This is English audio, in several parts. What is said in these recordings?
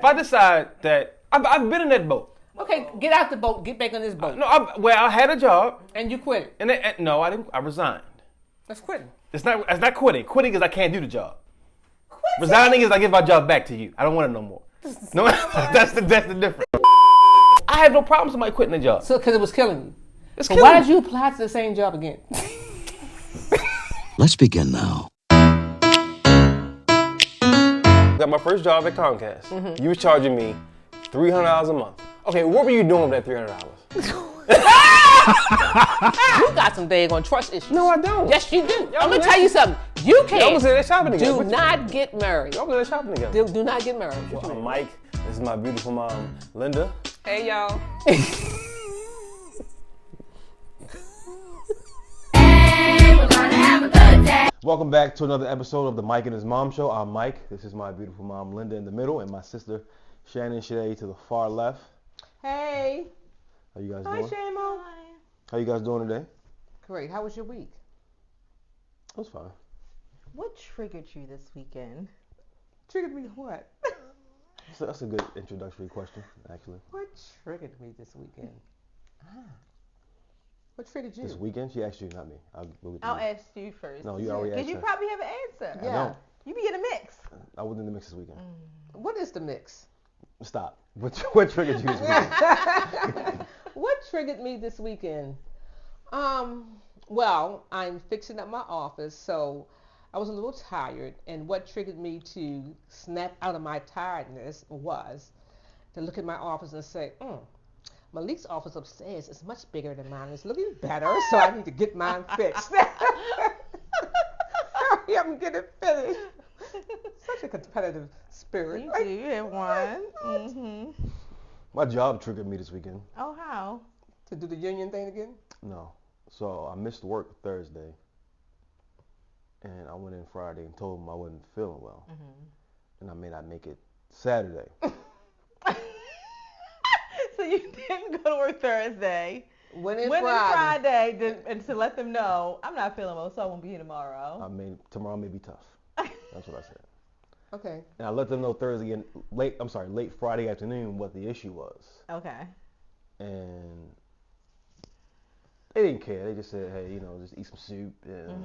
If I decide that I've been in that boat. Okay, get out the boat. Get back on this boat. No, I had a job. And you quit. And no, I didn't. I resigned. That's quitting. It's not quitting. Quitting is I can't do the job. Resigning is I give my job back to you. I don't want it no more. No, that's the difference. I have no problem with somebody quitting the job. So, because it was killing you. It's So killing why me. did you apply to the same job again? Let's begin now. Got my first job at Comcast. Mm-hmm. You was charging me $300 a month. Okay, what were you doing with that $300? You got some daggone trust issues. No, I don't. Yes, you do. I'm going to tell you something. You can't. Y'all was in there shopping together. Do not get married. Y'all was in there shopping together. Do not get married. Well, I'm Mike. This is my beautiful mom, Linda. Hey, y'all. Welcome back to another episode of the Mike and His Mom Show. I'm Mike. This is my beautiful mom, Linda, in the middle, and my sister, Shannon Shade, to the far left. Hey. How you guys Hi, doing? Shamo. How you guys doing today? Great. How was your week? It was fine. What triggered you this weekend? Triggered me what? So that's a good introductory question, actually. What triggered me this weekend? What triggered you? This weekend? She asked you, not me. I'll ask you first. No, you already asked Because you her. probably have an answer. I don't. You be in a mix. I wasn't in the mix this weekend. What is the mix? Stop. What triggered you this weekend? What triggered me this weekend? Well, I'm fixing up my office, so I was a little tired, and what triggered me to snap out of my tiredness was to look at my office and say, Malik's office upstairs is much bigger than mine. It's looking better, so I need to get mine fixed. Hurry up and get it finished. Such a competitive spirit. You do. You have one. Mm-hmm. My job triggered me this weekend. Oh, how? To do the union thing again? No. So I missed work Thursday, and I went in Friday and told them I wasn't feeling well, and I may not make it Saturday. So you didn't go to work Thursday. Went in Went Friday. in Friday and to let them know I'm not feeling well, so I won't be here tomorrow. Tomorrow may be tough. That's what I said. Okay. And I let them know Thursday and late Friday afternoon what the issue was. Okay. And they didn't care. They just said, hey, just eat some soup and,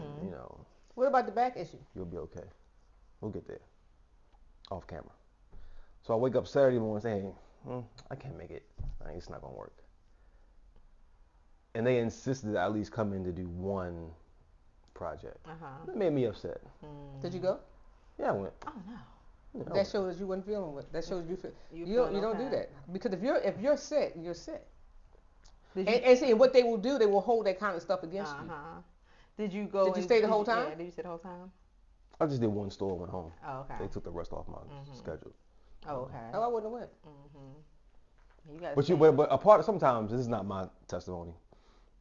What about the back issue? you'll be okay. We'll get there. Off camera. So I wake up Saturday morning and say, hey, I can't make it. It's not going to work. And they insisted that I at least come in to do one project. That made me upset. Did you go? Yeah, I went. Oh no. Yeah, I That went. shows you wasn't feeling well. That shows you feel. You feeling don't do okay. that, because if you're sick, you're sick. Did you, And see what they will do, they will hold that kind of stuff against you. Did you go? Did you stay the whole time? Yeah. Did you stay the whole time? I just did one store and went home. Oh, okay. They took the rest off my schedule. Oh, okay. Oh, I wouldn't have went. You guys. But a part of, sometimes this is not my testimony,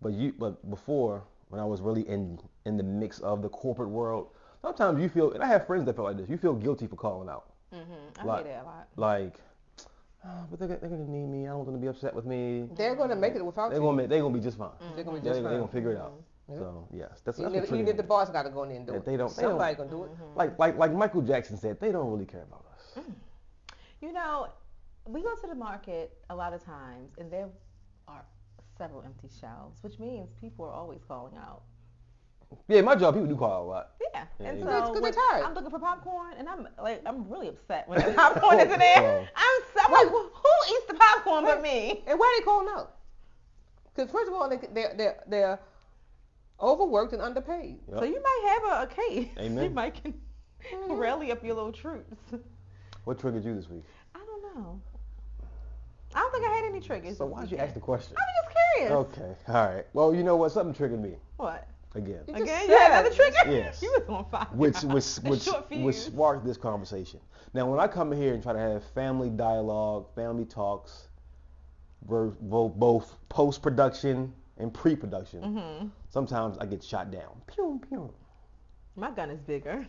but before, when I was really in the mix of the corporate world, sometimes you feel, and I have friends that feel like this, you feel guilty for calling out. I Like- hear that a lot. Like, but they're gonna need me. I don't want them to be upset with me. They're going to make it without They're you. gonna be just fine. They're going to be They're just fine. gonna figure it out. So yes, that's what Even if triggered the me. boss got to go in there and do Yeah, it. they don't- Somebody going to do it. Like Michael Jackson said, they don't really care about us. You know, we go to the market a lot of times, and there are several empty shelves, which means people are always calling out. Yeah, my job, people do call out a lot. Yeah, Yeah, and yeah. so It's 'cause they're when tired. I'm looking for popcorn, and I'm really upset when the popcorn isn't there. I'm like, well, who eats the popcorn but me? And why they calling out? Because first of all, they're overworked and underpaid. Yep. So you might have a case. Amen. You might can rally up your little troops. What triggered you this week? I don't know. I don't think I had any triggers. So this why'd you weekend. ask the question? I'm just curious. Okay, all right. Well, you know what? Something triggered me What? again, You just Again? said You had another it. trigger? Yes. You was on fire. which sparked this conversation. Now, when I come in here and try to have family dialogue, family talks, both post-production and pre-production, sometimes I get shot down. Pew, pew. My gun is bigger.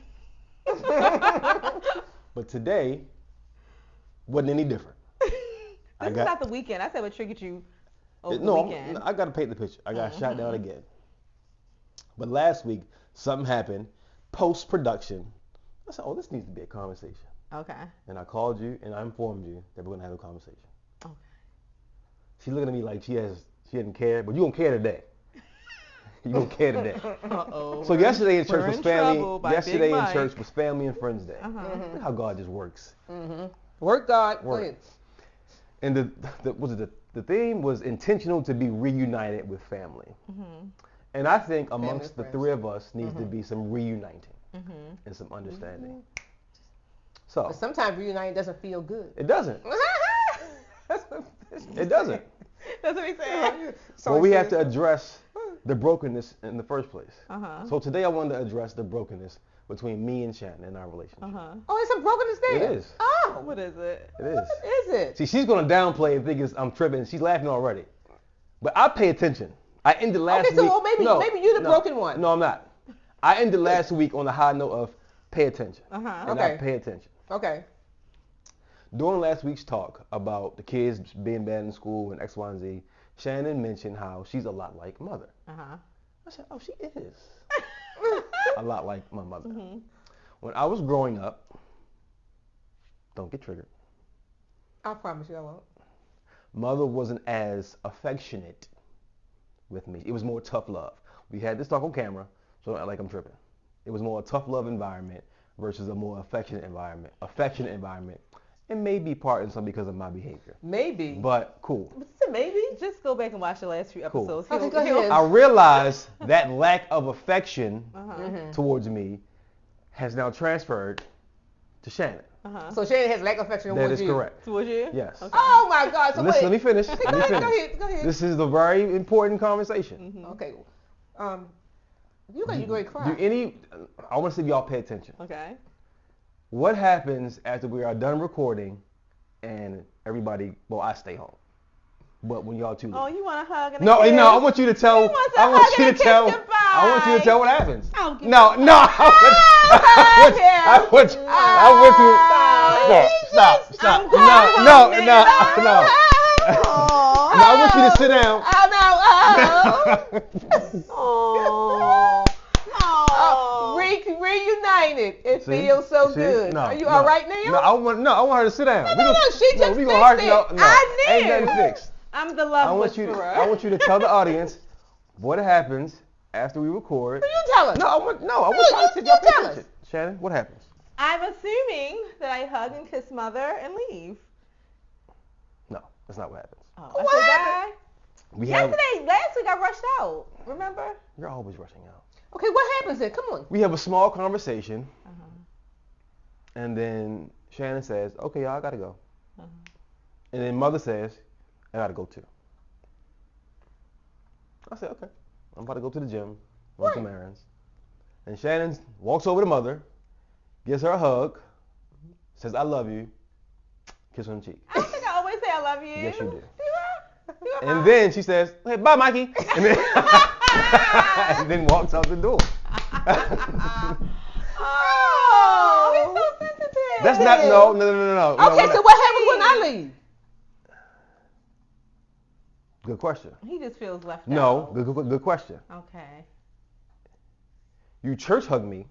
But today wasn't any different. This is not the weekend. I said what triggered you over the No, weekend. I got to paint the picture. I got shot down again. But last week, something happened post-production. I said, oh, this needs to be a conversation. Okay. And I called you and I informed you that we're gonna have a conversation. Okay. She's looking at me like she didn't care, but you gonna care today. You gonna care today. Uh-oh. So yesterday in church we're was in family. trouble by Yesterday Big in Mike. church was family and friends day. Uh-huh. Look how God just works. Work, God. Go Work. ahead. And the theme was intentional to be reunited with family. And I think amongst the friends. three of us needs to be some reuniting and some understanding. So But sometimes reuniting doesn't feel good. it doesn't. It doesn't. That's what he said. Well, we have to address the brokenness in the first place. Uh-huh. So today I wanted to address the brokenness between me and Shannon in our relationship. Uh-huh. Oh, it's some brokenness there. It is. Oh, What is it? It is. what is it? See, she's gonna downplay and think I'm tripping. She's laughing already. But I pay attention. I ended last Okay, so week. well, maybe you're the broken one. No, I'm not. I ended last week on the high note of pay attention. Uh-huh. And I Okay. pay attention. Okay. During last week's talk about the kids being bad in school and X, Y, and Z, Shannon mentioned how she's a lot like mother. Uh-huh. I said, oh, she is. A lot like my mother. When I was growing up, don't get triggered. I promise you I won't. Mother wasn't as affectionate with me. It was more tough love. We had this talk on camera, so don't act like I'm tripping. It was more a tough love environment versus a more affectionate environment. Affectionate environment. It may be part and some because of my behavior. Maybe. But cool. Maybe. Just go back and watch the last few episodes. Okay, go ahead. I realized that lack of affection Uh-huh. towards me has now transferred to Shannon. Uh-huh. So Shannon has lack of affection That towards is you. correct. Towards you? Yes. Okay. Oh my God. So Listen, let me wait. finish. Okay, Let go me ahead, finish. go ahead. This is a very important conversation. Okay. You got you going to cry. I want to see if y'all pay attention. Okay. What happens after we are done recording and everybody, well, I stay home. But when y'all two leave. Oh, you want a hug and a No, kiss? no, I want you to tell. He wants a I want hug you and to a tell. kiss goodbye. I want you to tell what happens. I'll give No, no. I want you. Stop. I'm No, going no, home, no, nigga. no. Aw. No, I want you to sit down. Oh. Oh. Reunited. It See? feels so See? good. No, Are you no. all right now? No, I want her to sit down. No, she just we fixed gonna it. No, I ain't knew. nothing fixed. I'm the love I want you whisperer. to tell the audience what happens after we record. You tell us. No, I want you y'all to tell pay us. attention. Shannon, what happens? I'm assuming that I hug and kiss mother and leave. No, that's not what happens. Oh, What I said happened? last week I rushed out. Remember? You're always rushing out. Okay, what happens then? Come on. We have a small conversation, Uh-huh. and then Shannon says, "Okay, y'all, I gotta go." Uh-huh. And then Mother says, "I gotta go too." I said, "Okay, I'm about to go to the gym, run some errands." And Shannon walks over to Mother, gives her a hug, says, "I love you," kiss her on the cheek. I don't think I always say I love you. Yes, you do. You are And then she says, "Hey, bye, Mikey," and then, and then walks out the door. Oh, he's so sensitive. That's not no. Okay, so what happens when I leave? Good question. He just feels left No, out. good question. Okay. You church hug me.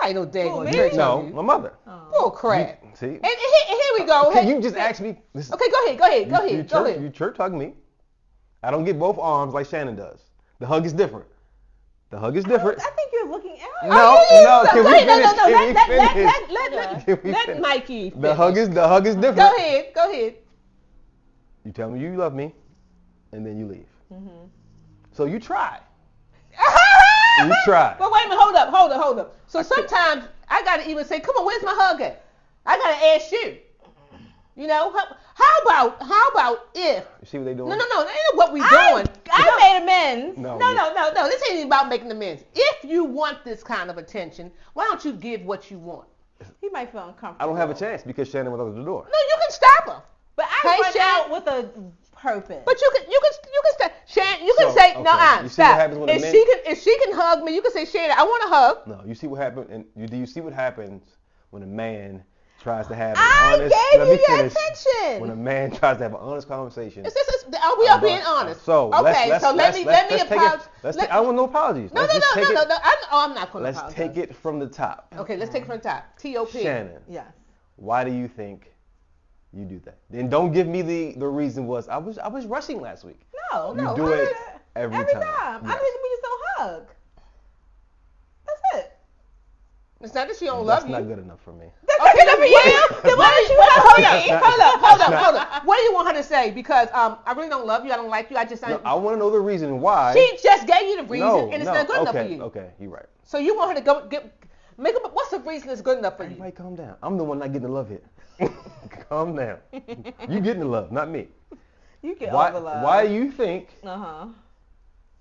I ain't no daggone me? church No, on you. my mother. Oh. Bull crap. See? And here we go. Okay, Hey, you just asked me. This, Okay, go ahead. You church hug me. I don't get both arms like Shannon does. The hug is different. The hug is different. I think you're looking out. No, can we finish? Can we Let finish? Mikey finish. The hug is different. Go ahead. You tell me you love me, and then you leave. Mm-hmm. So you try. You try. But wait a minute, hold up. So sometimes I gotta even say, come on, where's my hug at? I gotta ask you. You know, how about if? You see what they doing? No, that ain't what we doing. I made amends. No. No. This ain't about making amends. If you want this kind of attention, why don't you give what you want? He might feel uncomfortable. I don't have a chance because Shannon went out the door. No, you can stop her. But I Hey, went Shannon. out with a purpose. But you can stop. Shannon, you can So, say okay. no. You see what Stop. happens when a man- If she can hug me, you can say, Shannon, I want a hug. No, you see what happened, and do you see what happens when a man tries to have an I honest? gave let me you your finish. attention. When a man tries to have an honest conversation. We are being honest. So okay, let's, so let me apologize. I don't want no apologies. No. Let's just take it- I'm not going to Let's apologize. take it from the top. Okay, let's take it from the top. T.O.P. Shannon, Yes. Why do you think you do that? Then don't give me the reason was I was rushing last week. No, You no. do it every time. I Yes. think we just don't hug. That's it. It's not that she don't That's love you. not good enough for me. That's not good enough for you. Then why don't you hug me? Hold up. What do you want her to say? Because I really don't love you. I don't like you. No, I want to know the reason why. She just gave you the reason, No, and it's no. not good enough Okay, for you. okay, you're right. So you want her to go make up. What's the reason that's good enough for you? Everybody calm down. I'm the one not getting the love here. Calm down. You getting the love, not me. You get Why, all the love. why do you think Uh-huh.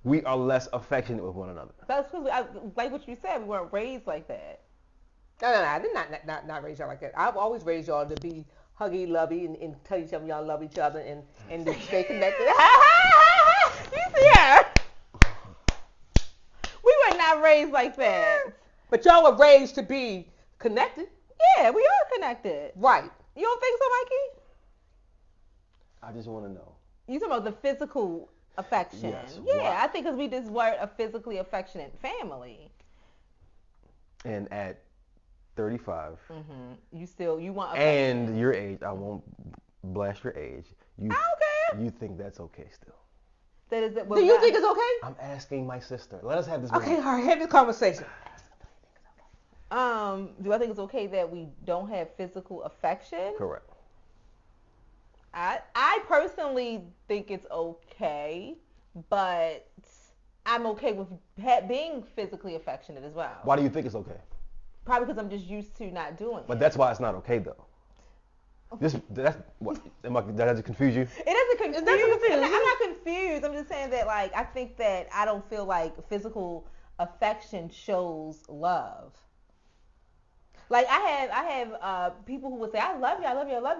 we are less affectionate with one another? That's because, like what you said, we weren't raised like that. No, I did not raise y'all like that. I've always raised y'all to be huggy, lovey, and tell each other y'all love each other and to stay connected. You see her? We were not raised like that. But y'all were raised to be connected. Yeah, we are connected. Right. You don't think so, Mikey? I just want to know. You talking about the physical affection? Yes, Yeah, why? I think because we just weren't a physically affectionate family. And at 35, You want affection. and your age, I won't blast your age. I don't care. You think that's okay still? That is it. Do you think it's okay? I'm asking my sister. Let us have this. Okay, moment. all right, have this conversation. Do I think it's okay that we don't have physical affection? Correct. I personally think it's okay, but I'm okay with being physically affectionate as well. Why do you think it's okay? Probably because I'm just used to not doing But it. that's why it's not okay though. That's what. Does it confuse you? It doesn't confuse. It doesn't confuse. I'm not confused. I'm just saying that I think that I don't feel like physical affection shows love. Like I have people who would say I love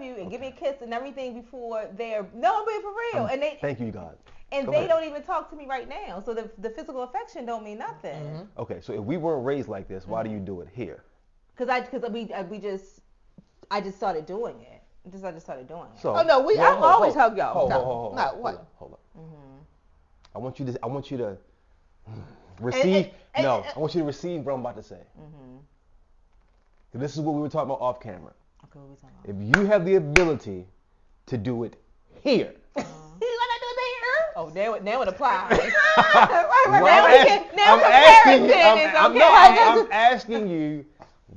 you, and give me a kiss and everything before they're no, I'm being for real, and they Thank you, God. and Go they ahead. don't even talk to me right now. So the physical affection don't mean nothing. Mm-hmm. Okay, so if we weren't raised like this, why do you do it here? I just started doing it. I just started doing it. So, Oh no, I always hug y'all. Hold What? up. I want you to receive. I want you to receive what I'm about to say. This is what we were talking about off camera. Okay, what we talking about? If you have the ability to do it here, You gonna do it here? Oh, now it applies. I'm asking you,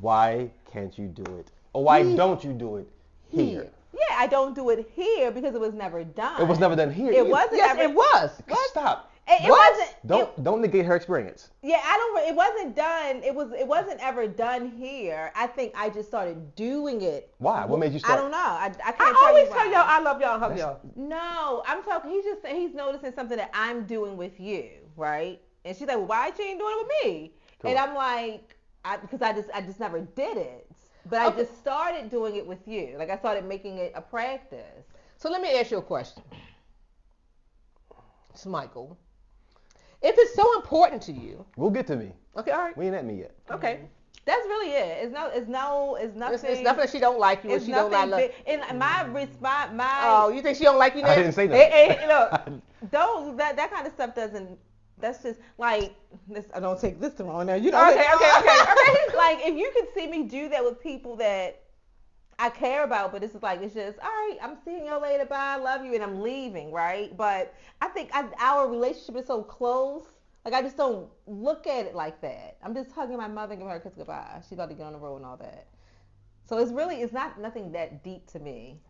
why can't you do it? Or why don't you do it here? Yeah, I don't do it here because it was never done. It was never done here. It either. wasn't. Yes, ever, it was. Stop. It wasn't. Don't negate her experience. Yeah, I don't. It wasn't done. It wasn't ever done here. I think I just started doing it. Why? What made you start? I don't know. I can't I always you tell why. y'all I love y'all and hug y'all. No, I'm talking. He's noticing something that I'm doing with you, right? And she's like, well, why she ain't doing it with me? Cool. And I'm like, because I just never did it. But I just started doing it with you. Like I started making it a practice. So let me ask you a question. It's Michael. If it's so important to you, We'll get to me. okay, all right, We ain't at me yet. okay. That's really it. It's nothing. It's nothing that she don't like you or It's she don't like. nothing big. And my response, Oh, you think she don't like you now? I didn't say that. Hey, look. don't that kind of stuff doesn't. That's just like this. I don't take this the wrong now. You know. Okay. Like if you could see me do that with people that I care about, but it's just all right. I'm seeing you later. Bye. I love you, and I'm leaving. Right. But I think our relationship is so close. Like I just don't look at it like that. I'm just hugging my mother and giving her a kiss goodbye. She's about to get on the road and all that. So it's not nothing that deep to me.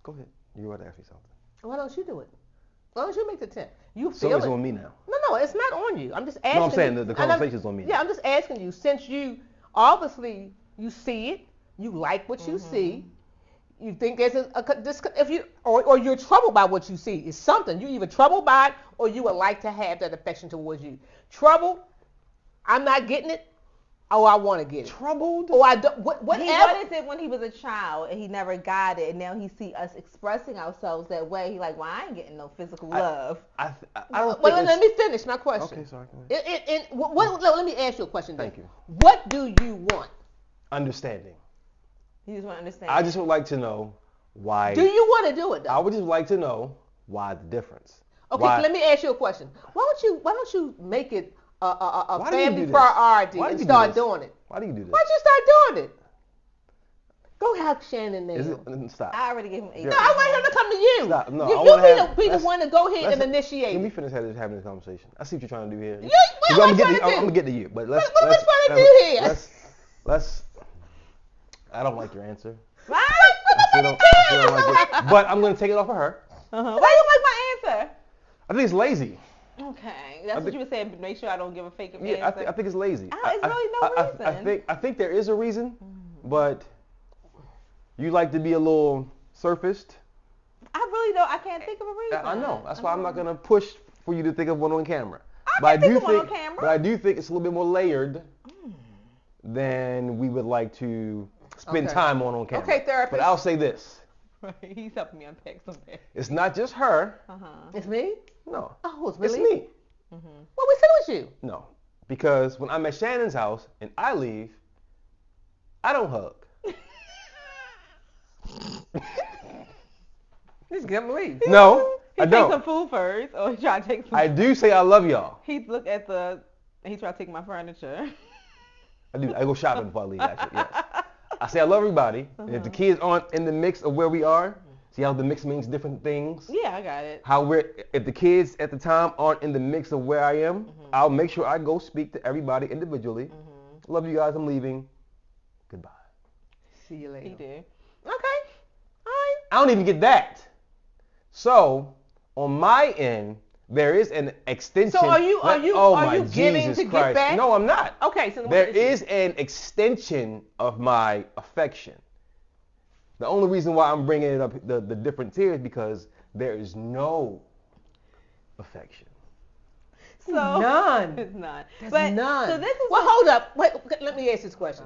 Go ahead. You were to ask me something. Why don't you do it? Why don't you make the attempt? You So feel it's it. on me now. No, it's not on you. I'm just asking. No, I'm saying you, the and I'm- conversation's on me. Yeah, I'm just asking you. Since you obviously you see it, you like what you see. You think there's if you or you're troubled by what you see. It's something you either troubled by it or you would like to have that affection towards you. Troubled, I'm not getting it. Oh, I want to get it. Troubled? Oh, I don't. Whatever. He wanted it when he was a child, and he never got it. And now he see us expressing ourselves that way. He like, well, I ain't getting no physical love. I don't think Well, let it's... me finish my question. Okay, sorry. Go ahead. Let me ask you a question. Then. Thank you. What do you want? Understanding. You just want to understand. I just would like to know why... Do you want to do it though? I would just like to know why the difference. Okay, Why- so let me ask you a question. Why don't you make it a Why do you do family this? priority Why do and you start do this? doing it? Why do you do this? Why'd you start doing it? Go help Shannon now. Is it? Stop. I already gave him 8. No, I want him to come to you. Stop. No, you I wanna be the let's- one to go ahead and let's- initiate. Let me it. finish having this conversation. I see what you're trying to do here. What am I I'm trying to do? gonna get to you, but let's. What am I let's- trying to do here? Let's. I don't like your answer. What? I still don't like it. But I'm gonna take it off of her. Why you like my answer? I think it's lazy. Okay, that's what think- you were saying. But make sure I don't give a fake Yeah, answer. I think it's lazy. It's really no reason. I think there is a reason, but you like to be a little surfaced. I really don't. I can't think of a reason. I know. That's why I'm not gonna push for you to think of one on camera. I But can think of one on camera. But I do think it's a little bit more layered than we would like to spend Okay. time on camera. Okay, therapist. But I'll say this: Right, he's helping me unpack something. it's not just her. It's me? No, Oh, it's it's really? me. Well, we said it was you. No, because when I'm at Shannon's house and I leave, I don't hug. Just get him to leave. No, He I takes don't. some food first, or he try to take some. I do say I love y'all. He look at the. He try to take my furniture. I do. I go shopping before I leave. Actually, yes. I say I love everybody. And if the kids aren't in the mix of where we are, see how the mix means different things. Yeah, I got it. If the kids at the time aren't in the mix of where I am, I'll make sure I go speak to everybody individually. Love you guys. I'm leaving. Goodbye. See you later. He did. Okay. All right. I don't even get that. So on my end, there is an extension. So are you Oh my giving Jesus to get Christ. back? No, I'm not. Okay, so There is an extension of my affection. The only reason why I'm bringing it up, the difference here, is because there is no affection. So None. It's none. There's But none. so this is well, what- hold up. Wait, let me ask this question.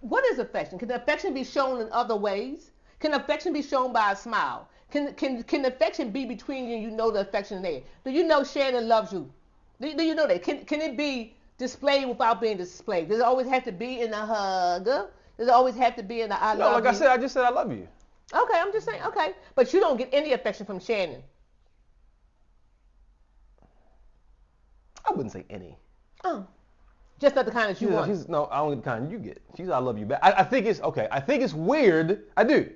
What is affection? Can affection be shown in other ways? Can affection be shown by a smile? Can affection be between you and you know the affection there? Do you know Shannon loves you? Do you know that? Can it be displayed without being displayed? Does it always have to be in a hug? Does it always have to be in a I No, love like you? I said, I just said I love you. Okay, I'm just saying, okay. But you don't get any affection from Shannon. I wouldn't say any. Oh. Just not the kind that you want. No, I don't get the kind you get. She's I love you back. I think it's okay. I think it's weird. I do.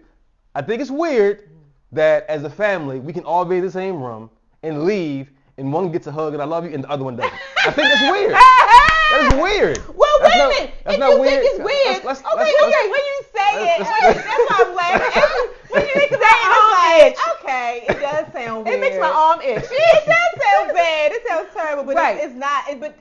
I think it's weird that as a family we can all be in the same room and leave, and one gets a hug and I love you, and the other one doesn't. I think that's weird. That is weird. Well, That's wait not- a minute. that's If not you weird. think it's weird, Let's- Okay, when you say it, let's- that's why I'm laughing. When you think about it, arm it's itch. like, okay, it does sound weird. It makes my arm itch. It does sound bad. It sounds terrible, but Right. it's not. But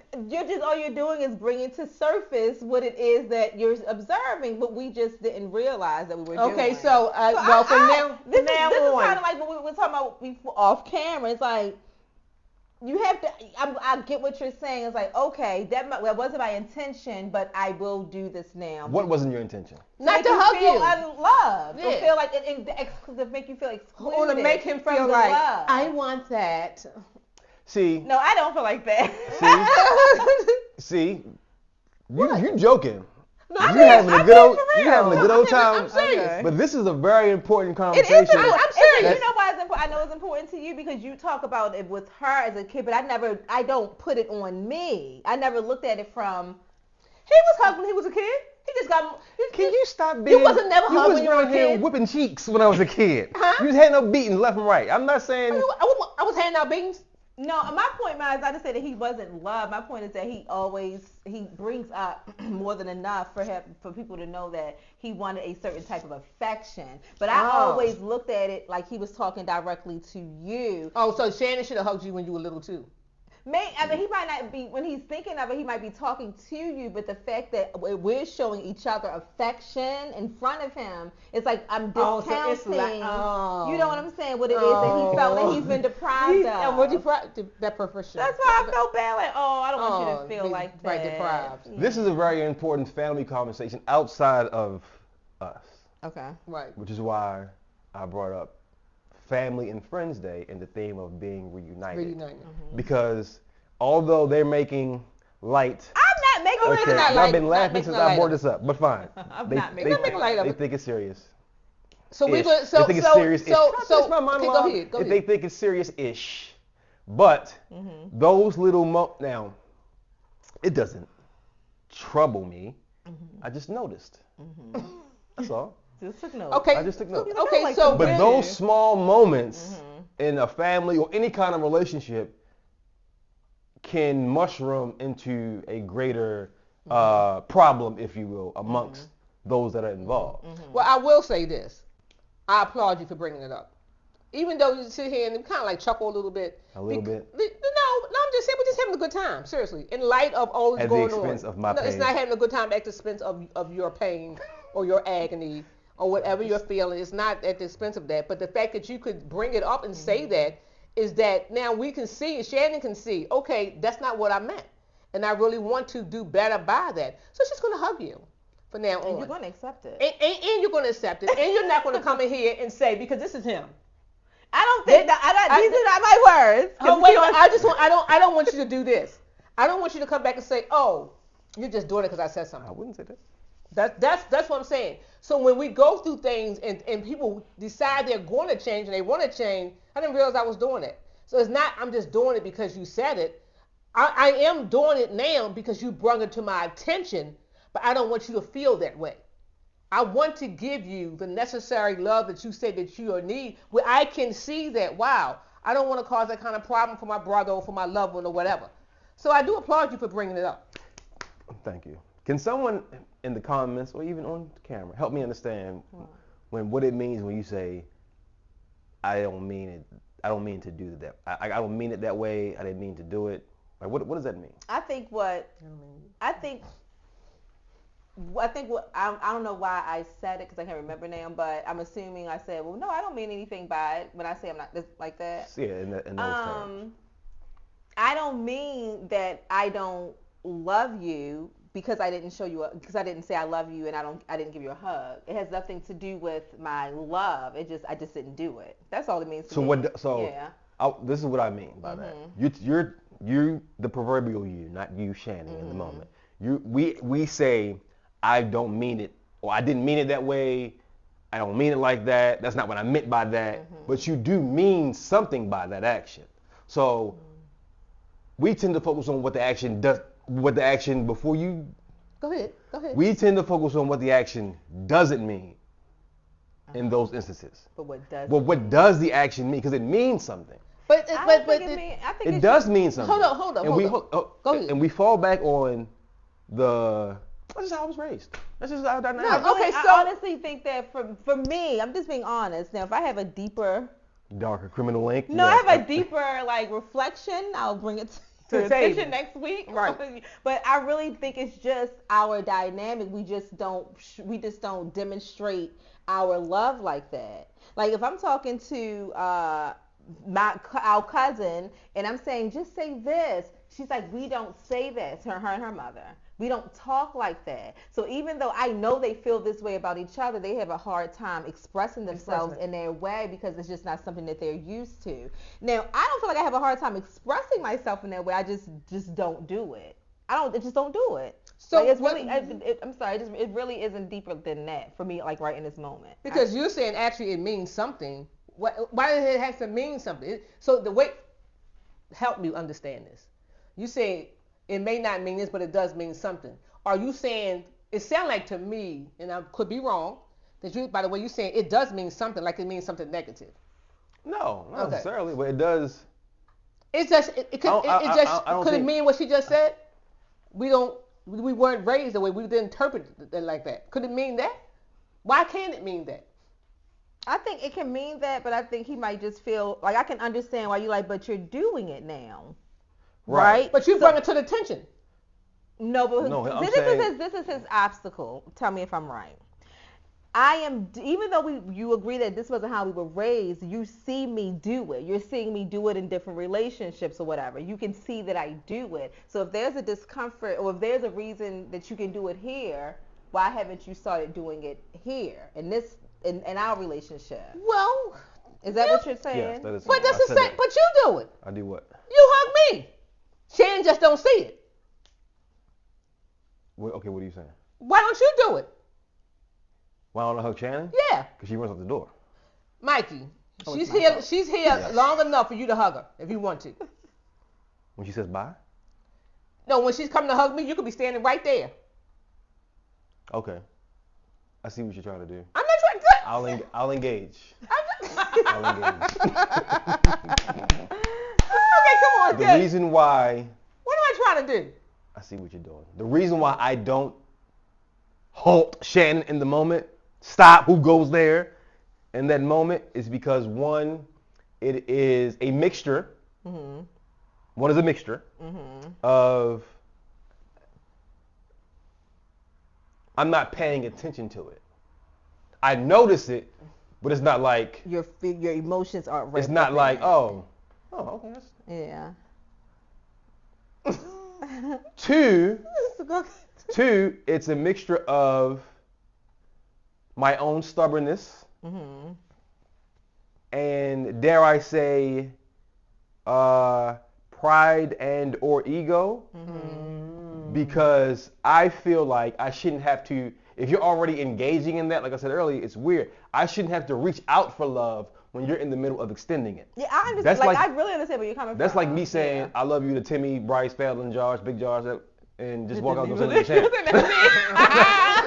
all you're doing is bringing to surface what it is that you're observing, but we just didn't realize that we were doing. Okay, so, well, from now this is on. kind of like what we were talking about before, off camera. It's like you have to. I get what you're saying. It's like, okay, that wasn't my intention, but I will do this now. What wasn't your intention? Not Make to hug feel you. unloved. Or Yeah. feel like to make you feel excluded. Or to make him from feel the like, love. I want that. See, No, I don't feel like that. see, you joking. No, I'm You having a I'm good old, being for you having a real. good old I'm time. serious. Okay. But this is a very important It conversation. is important. I'm serious. You know why it's important? I know it's important to you because you talk about it with her as a kid, but I don't put it on me. I never looked at it from. He was hugged when he was a kid. He just got. Can you stop being? wasn't never hugged when you were a wasn't around here kid. whipping cheeks when I was a kid. Huh? You just had no beating left and right. I'm not saying. I was handing out beans. No, my point, is I just said that he wasn't loved. My point is that he brings up more than enough for people to know that he wanted a certain type of affection. But I Oh. always looked at it like he was talking directly to you. Oh, so Shannon should have hugged you when you were little too. I mean, he might not be, when he's thinking of it, he might be talking to you, but the fact that we're showing each other affection in front of him, it's like I'm Oh, discounting. so it's like, oh. You know what I'm saying? What it is that he felt that he's been deprived of. And what that profession? That's why I felt bad. Like, I don't want you to feel be like that. right deprived. Yeah. This is a very important family conversation outside of us, Okay. Right. which is why I brought up Family and Friends Day and the theme of being reunited. Reunited. Because although they're making light. I'm not making Okay. it. Making that I've light- been not laughing making since it I lighter. brought this up, but fine. I'm They, not they, making Not making light of they it. think it's serious. So we Ish. go. So they think it's so serious. so Ish. so. That's my Okay, monologue. go ahead. Go If ahead. they think it's serious-ish, but those little now, it doesn't. trouble me. Mm-hmm. I just noticed. Mm-hmm. That's all. Just took notes. Okay. I just took notes. Okay, like so to But Yeah. those small moments Mm-hmm. in a family or any kind of relationship can mushroom into a greater problem, if you will, amongst those that are involved. Mm-hmm. well, I will say this. I applaud you for bringing it up. Even though you sit here and kind of like chuckle a little bit. A little bit. No, I'm just saying we're just having a good time. Seriously, in light of all that's At the going on. expense of my No, it's pain. not having a good time at the expense of your pain or your agony or whatever you're feeling. It's not at the expense of that. But the fact that you could bring it up and say that is that now we can see, Shannon can see, okay, that's not what I meant. And I really want to do better by that. So she's going to hug you from now on. And you're going to accept it. And you're going to accept it. And you're not going to come in here and say, because this is him. I don't think these are not my words. Oh, wait, I don't want you to do this. I don't want you to come back and say, oh, you're just doing it because I said something. I wouldn't say that. That's what I'm saying. So when we go through things and people decide they're going to change and they want to change, I didn't realize I was doing it. So it's not I'm just doing it because you said it. I am doing it now because you brought it to my attention, but I don't want you to feel that way. I want to give you the necessary love that you say that you need, where I can see that, wow, I don't want to cause that kind of problem for my brother or for my loved one or whatever. So I do applaud you for bringing it up. Thank you. Can someone in the comments or even on camera help me understand what it means when you say, I don't mean it. I don't mean to do that. I don't mean it that way. I didn't mean to do it. Like, what does that mean? I think I don't know why I said it because I can't remember now, but I'm assuming I said, well, no, I don't mean anything by it when I say I'm not like that. Yeah, in those terms. I don't mean that I don't love you because I didn't show you because I didn't say I love you and I didn't give you a hug. It has nothing to do with my love. I just didn't do it. That's all it means to me. This is what I mean by that. You're the proverbial you, not you, Shannon, in the moment. We say, I don't mean it, or I didn't mean it that way. I don't mean it like that. That's not what I meant by that. But you do mean something by that action. So we tend to focus on what the action does, before you. Go ahead. We tend to focus on what the action doesn't mean in those instances. But what does? Well, what does the action mean? Because it means something. It does mean something. Hold on. Go ahead. And we fall back on that's just how I was raised. That's just how I No, Okay, so I honestly think that for me, I'm just being honest. Now, if I have a deeper, darker criminal link. No, I have a deeper reflection. I'll bring it to attention next week. Right. But I really think it's just our dynamic. We just don't demonstrate our love like that. Like if I'm talking to our cousin and I'm saying just say this, she's like, we don't say that to her and her mother. We don't talk like that. So even though I know they feel this way about each other, they have a hard time expressing themselves in their way because it's just not something that they're used to. Now, I don't feel like I have a hard time expressing myself in that way. I just don't do it. I just don't do it. So it's really, I'm sorry, it really isn't deeper than that for me, like right in this moment. Because you're saying actually it means something. Why does it have to mean something? So help me understand this. You say it may not mean this, but it does mean something. Are you saying, it sounds like to me, and I could be wrong, that you, by the way you're saying it does mean something, like it means something negative. No, not necessarily, but it does. It's just, could it mean what she just said? We weren't raised the way, we didn't interpret it like that. Could it mean that? Why can't it mean that? I think it can mean that, but I think he might just feel, like I can understand why you're like, but you're doing it now. Right. But you bring it to the attention. No, but this is his obstacle. Tell me if I'm right. Even though you agree that this wasn't how we were raised, you see me do it. You're seeing me do it in different relationships or whatever. You can see that I do it. So if there's a discomfort or if there's a reason that you can do it here, why haven't you started doing it here in our relationship? Well, is that what you're saying? Yes, that is. But that's the same. But you do it. I do what? You hug me. Shannon just don't see it. Okay, what are you saying? Why don't you do it? Why don't I hug Shannon? Yeah. Because she runs out the door. Mikey, she's here long enough for you to hug her if you want to. When she says bye? No, when she's coming to hug me, you could be standing right there. Okay. I see what you're trying to do. I'm not trying to. I'll engage. Okay, I'll engage. come on, The Dave. reason why What am I trying to do? I see what you're doing. The reason why I don't halt Shannon in the moment, stop who goes there in that moment is because one, it is a mixture. Mhm. One is a mixture Mhm. of I'm not paying attention to it. I notice it, but it's not like Your emotions aren't. it's not like represented. okay. Yeah. Two, it's a mixture of my own stubbornness Mhm. and dare I say, pride and or ego, because I feel like I shouldn't have to. If you're already engaging in that, like I said earlier, it's weird. I shouldn't have to reach out for love when you're in the middle of extending it. Yeah, I understand. That's Like, like- I really understand where you're coming That's from. like me saying Yeah. I love you to Timmy, Bryce, Fallon, Josh, Big Josh, and just walk out and Just say Shannon.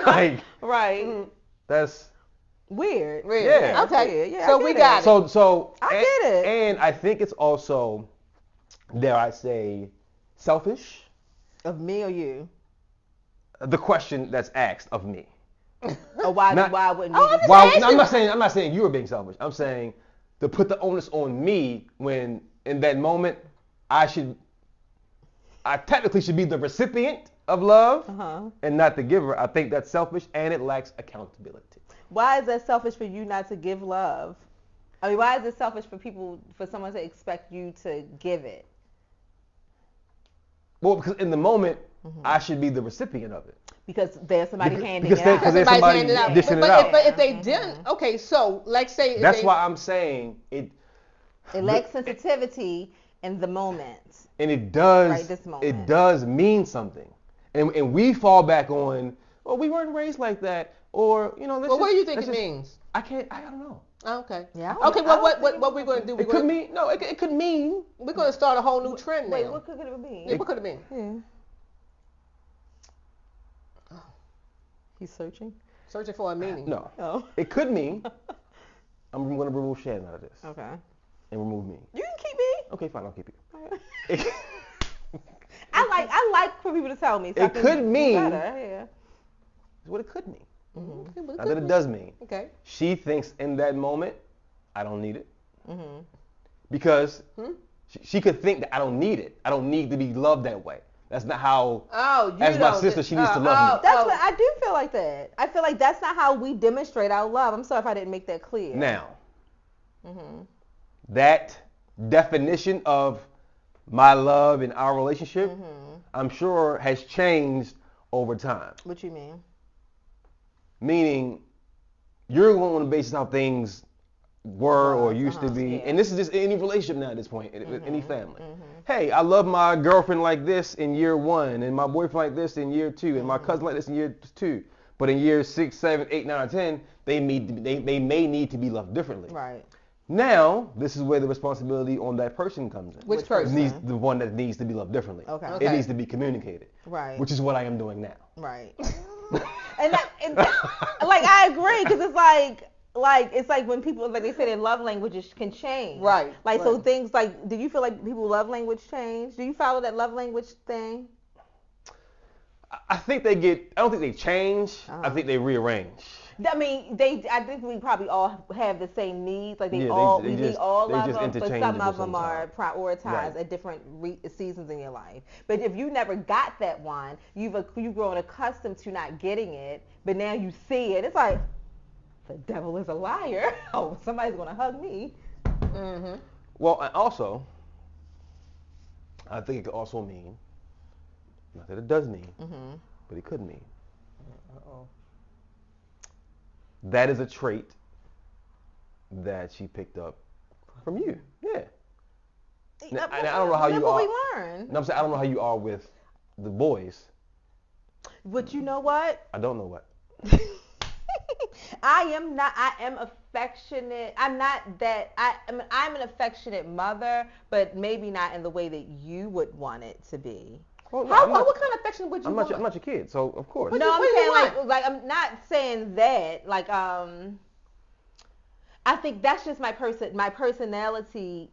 Like Right. that's Weird. Yeah. Okay. Weird. Yeah, So I we get got it. it. so I get it. And I think it's also, dare I say, selfish. Of me or you? The question that's asked of me. Or why Not- wouldn't Oh, you? I'm Why, asking- I'm not saying you were being selfish. I'm saying to put the onus on me when in that moment I technically should be the recipient of love Uh-huh. and not the giver. I think that's selfish and it lacks accountability. Why is that selfish for you not to give love? I mean, why is it selfish for someone to expect you to give it? Well, because in the moment I should be the recipient of it. Because there's somebody Because- handing because it they- out. because there's Somebody's somebody handing out. dishing but, it out. But if they didn't, okay, so like say if That's they, why I'm saying it. It lacks sensitivity in the moment. And it does. Right, this moment. It does mean something, and we fall back on. Well, we weren't raised like that, or you know. Well, what do you think it means? I can't. I don't know. Oh, okay. Yeah. Okay. I Well, don't what think we're gonna do? It could mean no. It could mean. We're gonna start a whole new trend now. Wait, what could it be? Yeah, what could it mean? Yeah. He's searching. Searching for a meaning. No. Oh. It could mean. I'm gonna remove Shannon out of this Okay. and remove me. You can keep me. Okay, fine. I'll keep you. I like for people to tell me. So It I can could do mean- better. Yeah. It's what it could mean. Okay, but Not that it does mean. Okay. She thinks in that moment, I don't need it. Mm-hmm. Because she could think that I don't need it. I don't need to be loved that way. That's not how, Oh, you as my know sister, that- she needs to love me. That's what I do feel like that. I feel like that's not how we demonstrate our love. I'm sorry if I didn't make that clear. Now, Mm-hmm. that definition of my love in our relationship, Mm-hmm. I'm sure has changed over time. What you mean? Meaning, you're going to base how things were or used to be. yeah. And this is just any relationship now at this point, any family. Mm-hmm. Hey, I love my girlfriend like this in year 1, and my boyfriend like this in year 2, and my cousin like this in year 2. But in year 6, 7, 8, 9, or 10, they may need to be loved differently. Right. Now, this is where the responsibility on that person comes in. Which person? The one that needs to be loved differently. Okay. It Okay. needs to be communicated. Right. Which is what I am doing now. Right. and like I agree because it's like when people like they say their love languages can change. Right, Like so right. things like do you feel like people love language change? Do you follow that love language thing? I think I don't think they change. I think they rearrange. I mean, I think we probably all have the same needs. Like we They need just- all they love just them, but some interchangeable of them are sometimes. prioritized Right. at different seasons in your life. But if you never got that one, you've grown accustomed to not getting it. But now you see it. It's like the devil is a liar. Oh, somebody's gonna hug me. Mm-hmm. Well, and also, I think it could also mean, not that it does mean, Mm-hmm. but it could mean, Uh-oh. that is a trait that she picked up from you. Yeah. Now, and I don't know how Look you what are. we learned. No, I'm saying I don't know how you are with the boys. But you know what? I don't know what. I am affectionate. I'm not that. I'm an affectionate mother, but maybe not in the way that you would want it to be. Well, no, What kind of affection would you I'm want? not your kid, so of course. No, I'm saying want? like I'm not saying that. Like I think that's just my personality.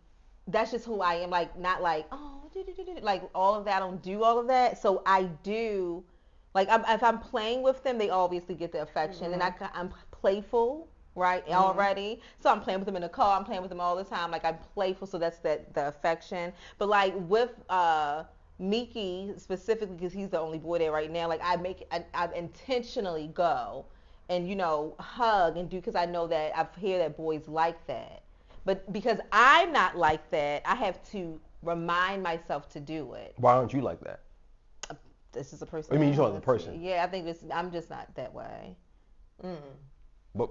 That's just who I am. Like not like like all of that. I don't do all of that. So I do. Like if I'm playing with them, they obviously get the affection, and I'm playful, right? Already. So I'm playing with them in the car. I'm playing with them all the time. Like I'm playful, so that's the affection. But like with Mikey specifically, because he's the only boy there right now. Like I intentionally go and hug and do, because I know that I hear that boys like that. But because I'm not like that, I have to remind myself to do it. Why aren't you like that? This is a person. I mean, you talking the person. Yeah, I think I'm just not that way. But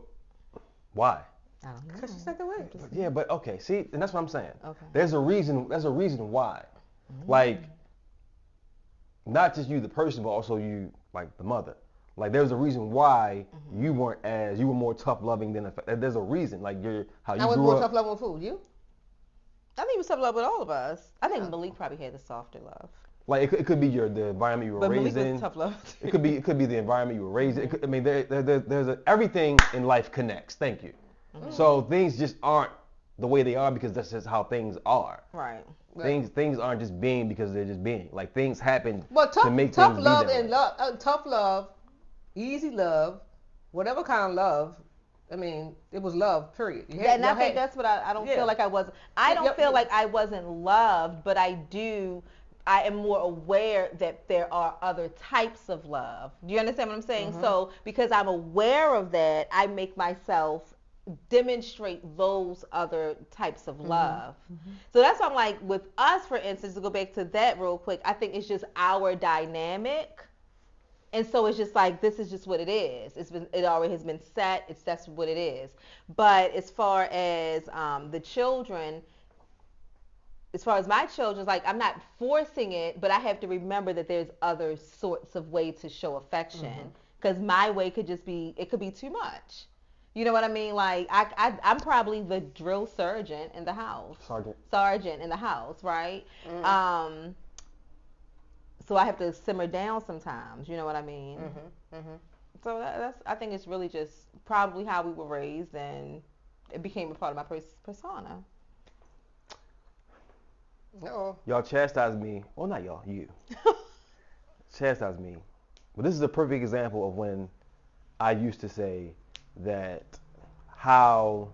why? I don't know. Because she's not the way. Yeah, but okay, see, and that's what I'm saying. Okay. There's a reason why. Like, not just you the person, but also you like the mother. Like there's a reason why you were more tough loving than there's a reason. Like how you I was grew more up. tough love with food. You? I think it was tough love with all of us. I think Malik probably had the softer love. Like it could be the environment you were But raised Malik in. was tough love. It could be the environment you were raised in. I mean, everything in life connects. Thank you. So things just aren't the way they are because that's just how things are. Right. Things aren't just being because they're just being. Like things happen Well, to make tough things love be that and way. tough love, easy love, whatever kind of love. I mean, it was love. Period. And I think that's what I don't feel like I was. I don't feel like I wasn't loved, but I am more aware that there are other types of love. Do you understand what I'm saying? So because I'm aware of that, I make myself demonstrate those other types of love. So that's why I'm like, with us, for instance, to go back to that real quick, I think it's just our dynamic. And so it's just like, this is just what it is. It already has been set. That's what it is. But as far as the children, as far as my children, like I'm not forcing it, but I have to remember that there's other sorts of ways to show affection. Because my way could be too much. You know what I mean? Like I'm probably the drill sergeant in the house. Sergeant in the house, right? So I have to simmer down sometimes. You know what I mean? So I think it's really just probably how we were raised, and it became a part of my persona. Y'all chastise me. Well, not y'all, you. Chastise me. But this is a perfect example of when I used to say that how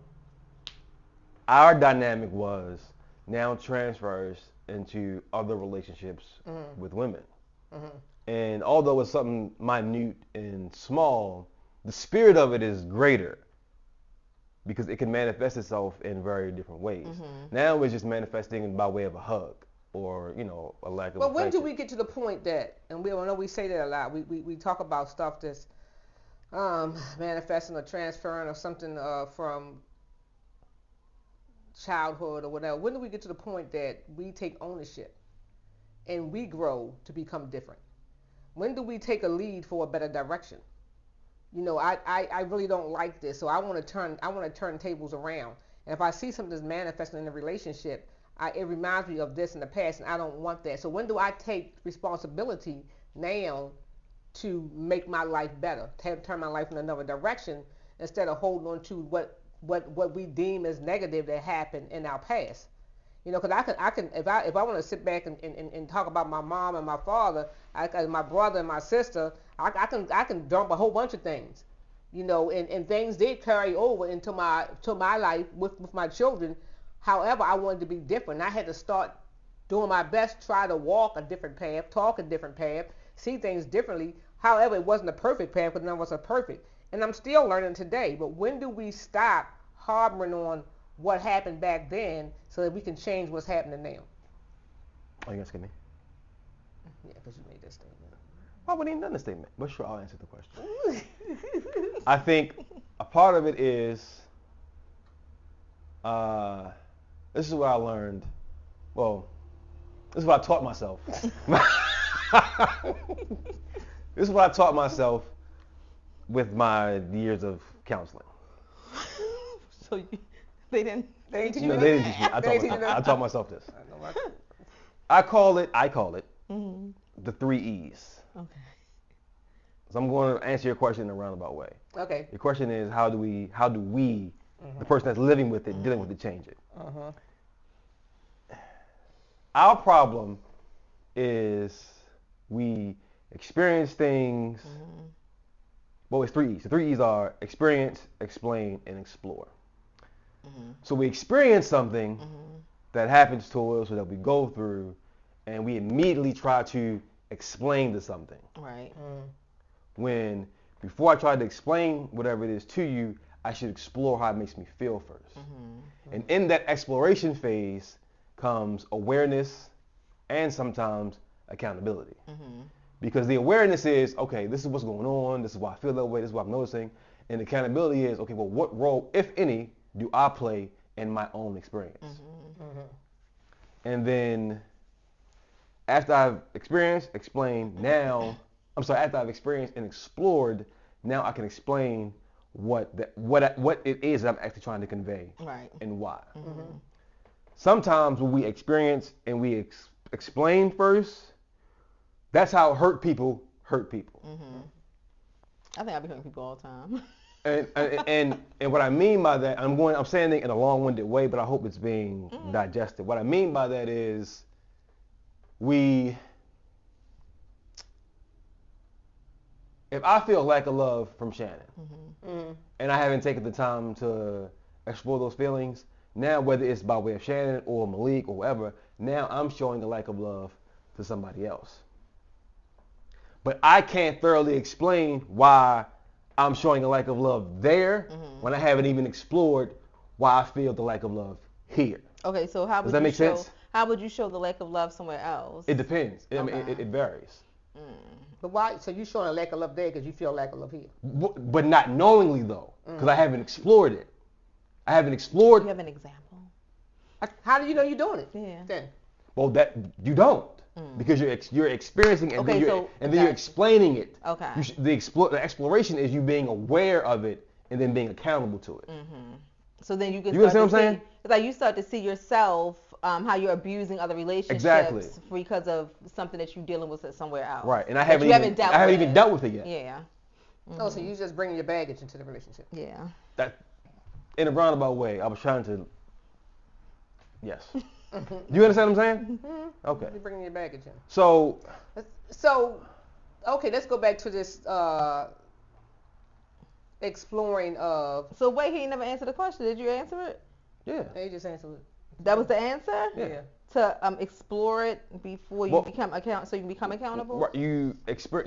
our dynamic was now transfers into other relationships with women. And although it's something minute and small, the spirit of it is greater because it can manifest itself in very different ways. Now it's just manifesting by way of a hug or, a lack of But when do affection. we get to the point that, and I know we say that a lot, we talk about stuff that's manifesting or transferring or something from childhood or whatever. When do we get to the point that we take ownership and we grow to become different? When do we take a lead for a better direction? I really don't like this, so I want to turn tables around. And if I see something that's manifesting in a relationship, it reminds me of this in the past, and I don't want that. So when do I take responsibility now to make my life better, to turn my life in another direction instead of holding on to what we deem as negative that happened in our past? Because I can if I want to sit back and talk about my mom and my father, my brother and my sister, I can dump a whole bunch of things, and things did carry over into my life with my children. However, I wanted to be different. I had to start doing my best, try to walk a different path, talk a different path, see things differently. However, it wasn't a perfect path because none of us are perfect. And I'm still learning today. But when do we stop harboring on what happened back then so that we can change what's happening now? Oh, you asking me? Yeah, because you made that statement. I wouldn't even done the statement, but sure, I'll answer the question. I think a part of it is, this is what I learned. Well, this is what I taught myself. This is what I taught myself with my years of counseling. So they didn't teach you? No, they didn't teach me. I taught myself this. I call it the 3 E's. Okay. So I'm going to answer your question in a roundabout way. Okay. The question is, how do we, the person that's living with it, dealing with it, change it? Our problem is we experience things. Well, it's 3 E's. The 3 E's are experience, explain, and explore. So we experience something that happens to us or that we go through, and we immediately try to explain to something. Right. When before I try to explain whatever it is to you, I should explore how it makes me feel first. And in that exploration phase comes awareness and sometimes accountability. Because the awareness is, okay, this is what's going on, this is why I feel that way, this is what I'm noticing. And accountability is, okay, well, what role, if any, do I play in my own experience? And then after I've experienced, explained, after I've experienced and explored, now I can explain what it is that I'm actually trying to convey, right, and why. Sometimes when we experience and we explain first, that's how hurt people hurt people. I think I be hurting people all the time. And what I mean by that, I'm saying it in a long-winded way, but I hope it's being digested. What I mean by that is if I feel lack of love from Shannon, and I haven't taken the time to explore those feelings, now whether it's by way of Shannon or Malik or whoever, now I'm showing the lack of love to somebody else. But I can't thoroughly explain why I'm showing a lack of love there when I haven't even explored why I feel the lack of love here. Okay, so how would Does that make sense? How would you show the lack of love somewhere else? It depends. I mean, it varies. But why? So you showing a lack of love there because you feel a lack of love here? But not knowingly though, because I haven't explored it. I haven't explored. Do you have an example? How do you know you're doing it? Yeah. Then. Well, that you don't. Because you're experiencing it, and then you're explaining it. Okay. The exploration is you being aware of it and then being accountable to it. So then you can. You understand what I'm saying? It's like you start to see yourself, how you're abusing other relationships because of something that you're dealing with somewhere else. Right, and I haven't even dealt with it yet. Yeah. Oh, so you just bringing your baggage into the relationship? Yeah. That, in a roundabout way, I was trying to. Yes. You understand what I'm saying? Okay. You're bringing your baggage in. So, okay, let's go back to this exploring of. So wait, he never answered the question. Did you answer it? Yeah. You just answered it. That was the answer? Yeah. To explore it before you become so you can become accountable. Right, you explore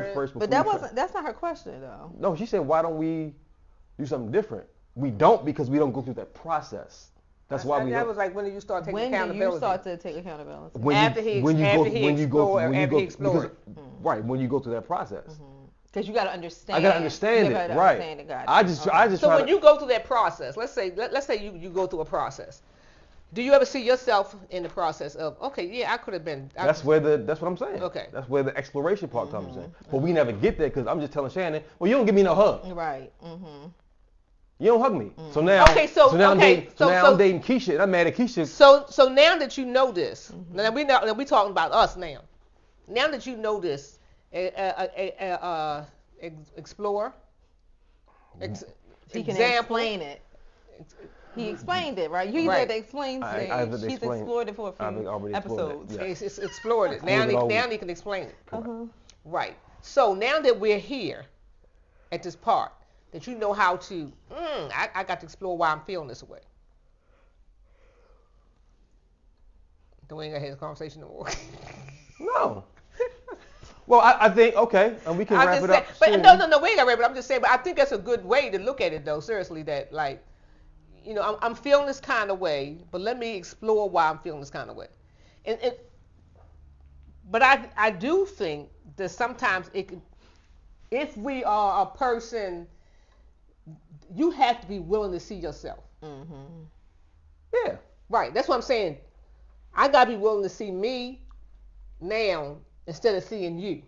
it first. But that's not her question though. No, she said, why don't we do something different? We don't because we don't go through that process. That's why we. That was like, when do you start taking accountability? When do you start to take accountability? After he explored. Right, when you go through that process. Because you got to understand. I got to understand it, right? I just. So when you go through that process, let's say you go through a process. Do you ever see yourself in the process of, okay, yeah, I could have been. That's what I'm saying. Okay. That's where the exploration part comes in. But we never get there because I'm just telling Shannon, well, you don't give me no hug. Right. You don't hug me. So now, I'm dating Keisha, and I'm mad at Keisha. So now that you know this, now we talking about us now. Now that you know this, explore. He can explain it. He explained it, right? You had to explain it. She's explored it for a few episodes. Yes. It's explored it. Now he can explain it. Right. So now that we're here at this part, that you know how to, I got to explore why I'm feeling this way. Then we ain't gonna have this conversation no more. No. Well, I think, okay, and we can wrap it up. But no, we ain't gonna wrap it up. I'm just saying, but I think that's a good way to look at it, though, seriously, that, like, you know, I'm feeling this kind of way, but let me explore why I'm feeling this kind of way. But I do think that sometimes if we are a person, you have to be willing to see yourself. Yeah. Right. That's what I'm saying. I gotta be willing to see me now instead of seeing you.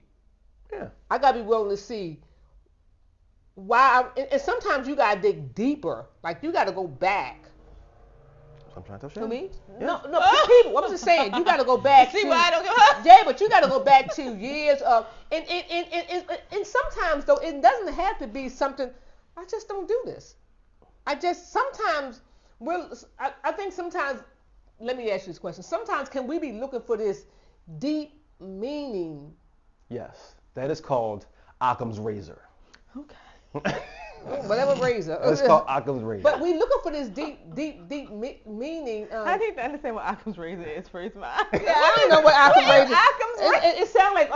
Yeah. I gotta be willing to see why. And sometimes you gotta dig deeper. Like you gotta go back I'm trying to tell Who, Shannon. me? No, people. I'm just saying, you got to go back. See to, why I don't give a Yeah, but you got to go back to years of, and sometimes though it doesn't have to be something. I just don't do this. I just sometimes I think sometimes. Let me ask you this question. Sometimes can we be looking for this deep meaning? Yes, that is called Occam's razor. Okay. Whatever razor. It's called Occam's razor. But we looking for this deep meaning. I need to understand what Occam's razor is first, man. Yeah, I don't know what Occam's razor. Occam's razor. It sounds like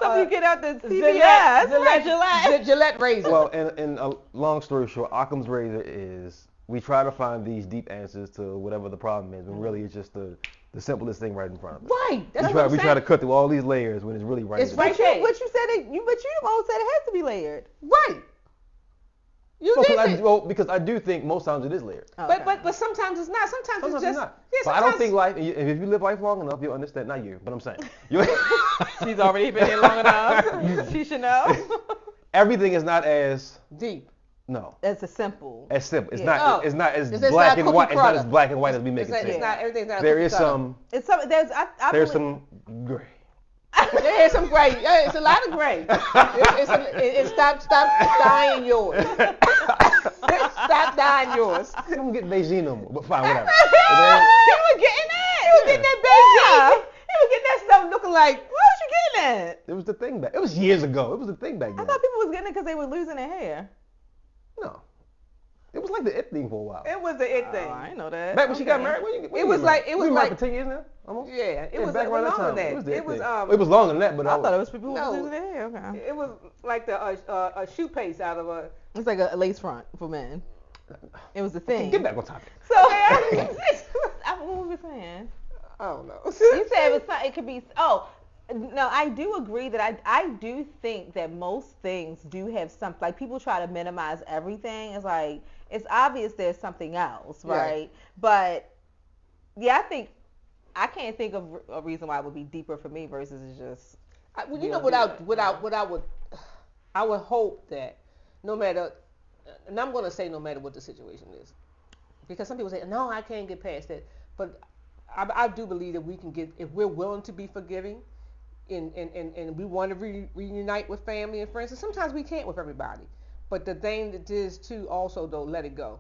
Something you get out the Gillette, CVS. Gillette razor. Well, in a long story short, Occam's razor is we try to find these deep answers to whatever the problem is, when really it's just the simplest thing right in front of us. Right. That's we what I'm try to saying. cut through all these layers when it's really right. It's in right the there. But you said it. But you the one who said it has to be layered. Right. You Well, did because because I do think most times it is layered. Oh, but sometimes it's not. Sometimes it's Sometimes just it's not. Yeah, But I don't think life. If you live life long enough, you'll understand. Not you, but I'm saying. she's already been here long enough. She should know. Everything is not as deep. no. That's a simple. As simple. It's Yeah. not. It's not as It's black not and white. cookie It's not as cutter. black and white as we make It's it not, seem. everything's not. There cookie is cutter. some. It's some. There's. I There's believe, some gray. There's some gray. Yeah, it's a lot of gray. It's stop dying yours. Stop dying yours. I don't get Beijing no more. But fine, whatever. He was getting that. He was getting that Beijing. He was getting that stuff looking like. What was you getting at? It was the thing back. It was years ago. It was the thing back I then. thought people was getting it because they were losing their hair. No. It was like the it thing for a while. It was the it thing. Oh, I didn't know that. Back when she got married, It was like we been married for 10 years now, almost. Yeah, it was back like around that longer time. than It that. was the It was it was longer than that, but I thought it was people who No. was losing their hair. Okay. It was like a shoe paste out of a. It's like a lace front for men. It was the thing. Get back on topic. So what were we saying? I don't know. You said it was. It could be. Oh. No, I do agree that I do think that most things do have something. Like people try to minimize everything. It's like it's obvious there's something else, right? Yeah. But yeah, I can't think of a reason why it would be deeper for me versus it's just. You know, I would hope that no matter, and I'm going to say no matter what the situation is, because some people say no, I can't get past that, but I do believe that we can get if we're willing to be forgiving. And we want to reunite with family and friends. And sometimes we can't with everybody. But the thing that is too also though, let it go.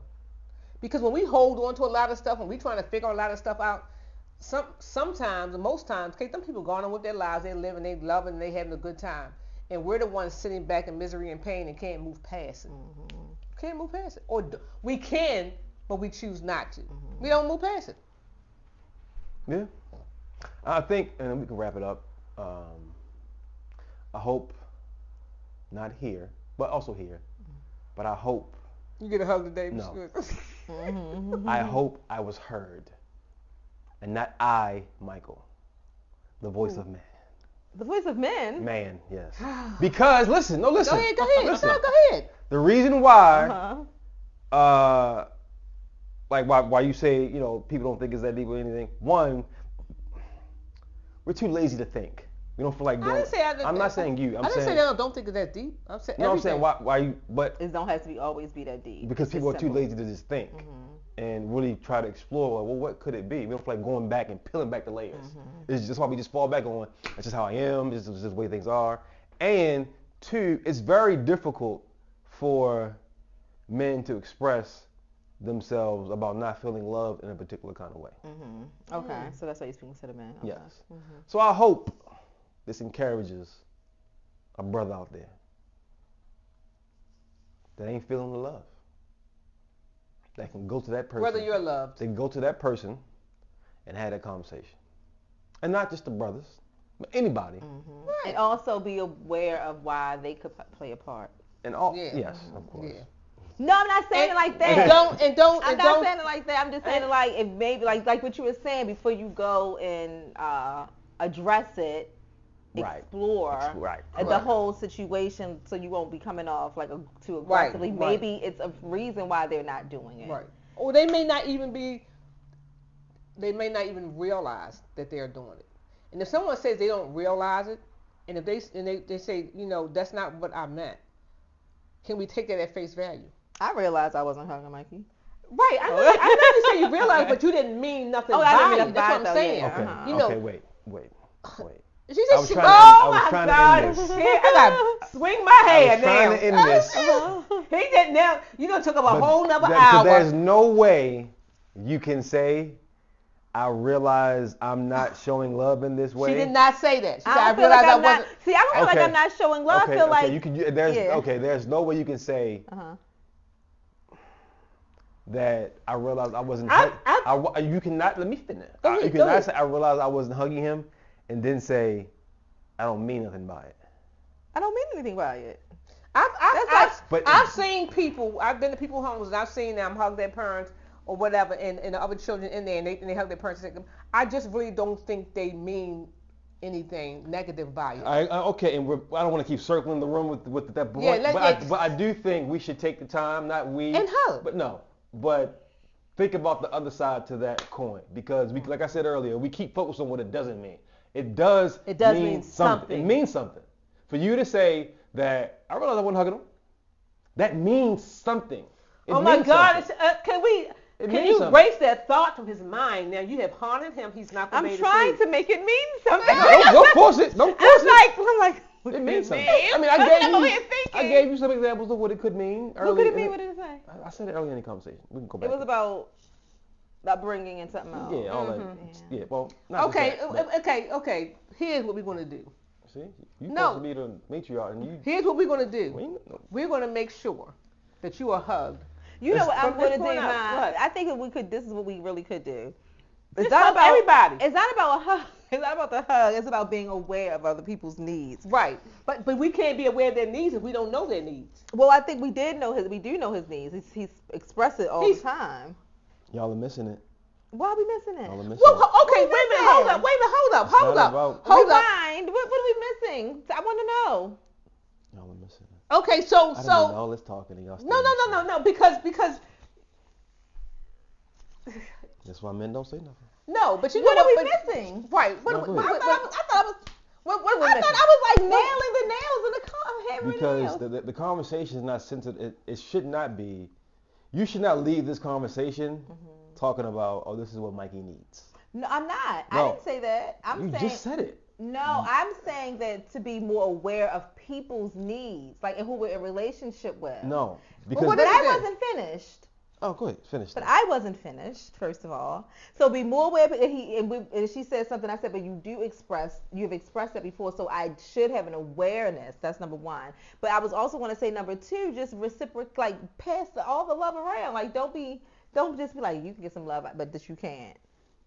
Because when we hold on to a lot of stuff, when we're trying to figure a lot of stuff out, sometimes, most times, okay, some people going on with their lives, they live and they love and they having a good time. And we're the ones sitting back in misery and pain and can't move past it. Mm-hmm. Can't move past it. Or we can, but we choose not to. Mm-hmm. We don't move past it. Yeah. I think, and then we can wrap it up. I hope, not here, but also here, but I hope. You get a hug today? No. I hope I was heard, and not I, Michael, the voice of man. The voice of men? Man, yes. Because, listen. Go ahead. Listen. Go ahead. The reason why, like why you say, people don't think it's that deep or anything. One, we're too lazy to think. We don't feel like doing. I'm not saying you. I didn't say that I don't think it's that deep. I'm saying I'm saying why you, but it don't have to always be that deep. Because people are too lazy to just think and really try to explore. Well, what could it be? We don't feel like going back and peeling back the layers. It's just why we just fall back on. That's just how I am. This is just the way things are. And two, it's very difficult for men to express themselves about not feeling loved in a particular kind of way. Okay, so that's why you're speaking to the man. Okay. Yes. So I hope this encourages a brother out there that ain't feeling the love. That can go to that person. Whether you're loved. They can go to that person and have that conversation. And not just the brothers, but anybody. Right. And also be aware of why they could play a part. And all, yes, of course. Yeah. No, I'm not saying it like that. And don't. I'm not saying it like that. I'm just saying it like, if maybe like what you were saying, before you go and address it, explore the whole situation, so you won't be coming off like too aggressively. Right. Maybe it's a reason why they're not doing it. Right. Or they may not even realize that they're doing it. And if someone says they don't realize it, and if they say, that's not what I meant, can we take that at face value? I realized I wasn't hugging Mikey. Right. I know you say you realized, but you didn't mean nothing Oh, I didn't by mean it. nothing That's by what it, I'm though, saying. yeah. Okay. Uh-huh. You know. Okay. Wait. She I said, was she, trying to oh end- I was my trying to God. end this. Here, I got to swing my I was hand trying now. to end this. He did now. You done took up a But whole nother because hour. there's no way you can say, I realize I'm not showing love in this way. She did not say that. She said, I I don't feel like realized I I'm not. wasn't. See, I don't feel like Okay. I'm not showing love. Okay, I feel okay, like you can. There's yeah. okay. There's no way you can say that I realized I wasn't. You cannot. Let me finish. Go ahead, You go cannot ahead. say I realized I wasn't hugging him, and then say I don't mean nothing by it. I don't mean anything by it. But I've seen people. I've been to people's homes and I've seen them hug their parents or whatever, and the other children in there, and they hug their parents. I just really don't think they mean anything negative by it. Okay, and I don't want to keep circling the room with that. Yeah, but I do think we should take the time, not we, and hug. But think about the other side to that coin, because like I said earlier, we keep focused on what it doesn't mean. It does mean something. It means something. For you to say that I realized I wasn't hugging him, that means something. Oh my God! Can you something. erase that thought from his mind? Now you have haunted him. He's not going to be able to I'm trying sleep. to make it mean something. Don't force it. Don't force it. I'm like, It means something. mean? I mean, I gave you some examples of what it could mean earlier. What could it mean? What did it say? I said it earlier in the conversation. We can go back. It was about upbringing and something else. Yeah, all that. Yeah, well, not Okay, just that, okay. Here's what we're going to do. see, you supposed to be the matriarch, and you. Here's what we're going to do. No. We're going to make sure that you are hugged. You know what I'm going to do? What? I think this is what we really could do. It's not about everybody. It's not about a hug. It's not about the hug. It's about being aware of other people's needs. Right. But we can't be aware of their needs if we don't know their needs. Well, I think we do know his needs. He's expressed it all the time. Y'all are missing it. Why are we missing it? Y'all are missing Well, it. okay, wait a minute, hold up. Hold up. Rewind. What are we missing? I want to know. Y'all are missing it. Okay, I done did so all this talking and y'all. no, because That's why men don't say nothing. no, but you know What are we but- missing? Right. What No, are go we- ahead. what are we I thought missing? I was like nailing the nails in the car. Because the conversation is not centered. It should not be. You should not leave this conversation talking about, oh, this is what Mikey needs. No, I'm not. I No. didn't say that. You just said it. No, I'm saying that to be more aware of people's needs, like who we're in relationship with. No, because. what But is I it? wasn't finished. Oh, go ahead, finish. But that. I wasn't finished, first of all. So be more aware. And she said something. I said, but you've expressed that before. So I should have an awareness. That's number one. But I was also going to say number two, just reciprocate, like pass all the love around. Like don't just be like you can get some love, but this you can't.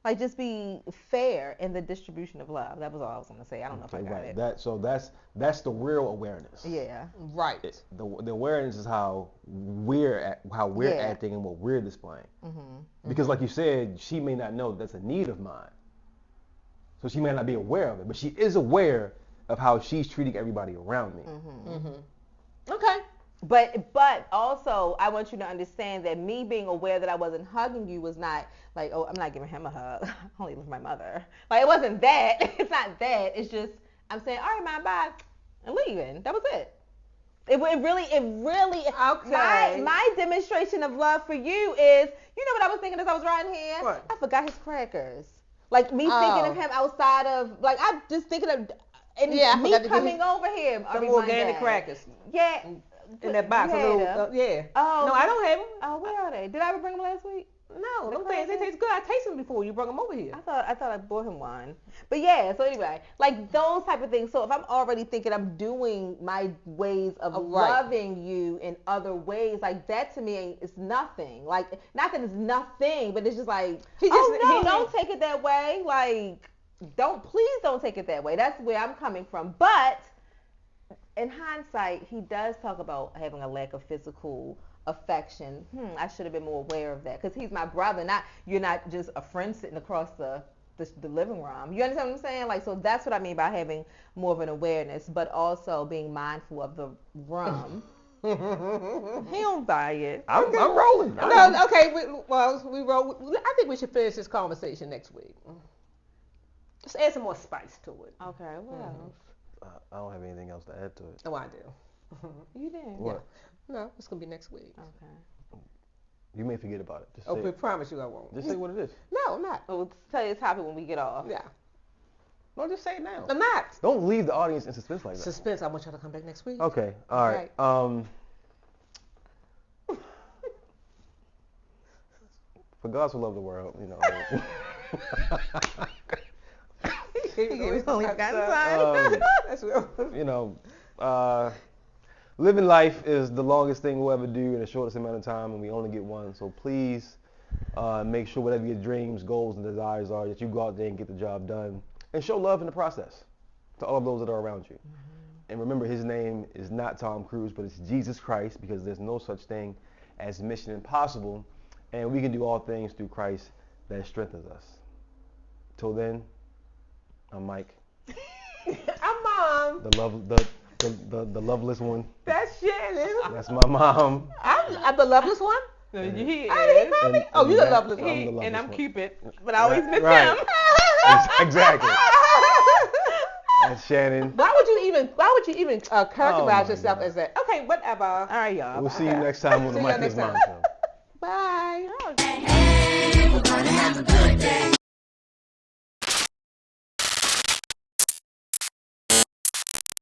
Like just be fair in the distribution of love. That was all I was going to say. I don't know if I got right. it. That's the real awareness. Yeah. Right. The awareness is how we're acting and what we're displaying. Because like you said, she may not know that's a need of mine, so she may not be aware of it, but she is aware of how she's treating everybody around me. Okay. But also, I want you to understand that me being aware that I wasn't hugging you was not like, oh, I'm not giving him a hug. I only love my mother. Like, it wasn't that. It's not that. It's just, I'm saying, all right, man, bye, and leaving. That was it. It really, Okay. my demonstration of love for you is, you know what I was thinking as I was riding here? What? I forgot his crackers. Like, me thinking of him outside of, like, I'm just thinking of, and Yeah, I me forgot to give coming over here. Some organic crackers Yeah. in that box. You A had little, them. yeah. Oh. No, I don't have them. Oh, where are they? Did I ever bring them last week? No, The them things, they crackers? taste good. I tasted them before you brought them over here. I thought I bought him one. But yeah, so anyway, like those type of things. So if I'm already thinking I'm doing my ways of Right. loving you in other ways, like that to me is nothing. Like not that it's nothing, but it's just like, don't take it that way. Like please don't take it that way. That's where I'm coming from. But in hindsight, he does talk about having a lack of physical affection. I should have been more aware of that because he's my brother. You're not just a friend sitting across the living room. You understand what I'm saying? Like, so that's what I mean by having more of an awareness, but also being mindful of the rum. He don't buy it. I'm rolling. No, okay. We roll. I think we should finish this conversation next week. Just add some more spice to it. Okay, well. I don't have anything else to add to it. Oh, I do. You did. What? No, it's gonna be next week. Okay. You may forget about it. Just Oh, say we it. promise you I won't. Just say what it is. No, I'm not. We'll tell you the topic when we get off. Yeah. No, just say it now. I'm not. Don't leave the audience in suspense like that. Suspense. I want y'all to come back next week. Okay. All right. For God so loved the world, you know. He gave us only time. That's real. You know, living life is the longest thing we'll ever do in the shortest amount of time, and we only get one. So please make sure whatever your dreams, goals, and desires are, that you go out there and get the job done, and show love in the process to all of those that are around you. And remember, his name is not Tom Cruise, but it's Jesus Christ, because there's no such thing as Mission Impossible, and we can do all things through Christ that strengthens us. Till then, I'm Mike. I'm Mom. The loveless one. That's Shannon. That's my mom. I'm the loveless one. He Oh, is. did he call me? Oh, you're the loveless one. I'm the loveless And I'm one. Cupid, but I always miss Right. him. Exactly. That's Shannon. Why would you even characterize my yourself God. as that? Okay, whatever. All right, y'all. We'll see you next time on the See y'all Mike next is Mom time. show. Bye. Okay.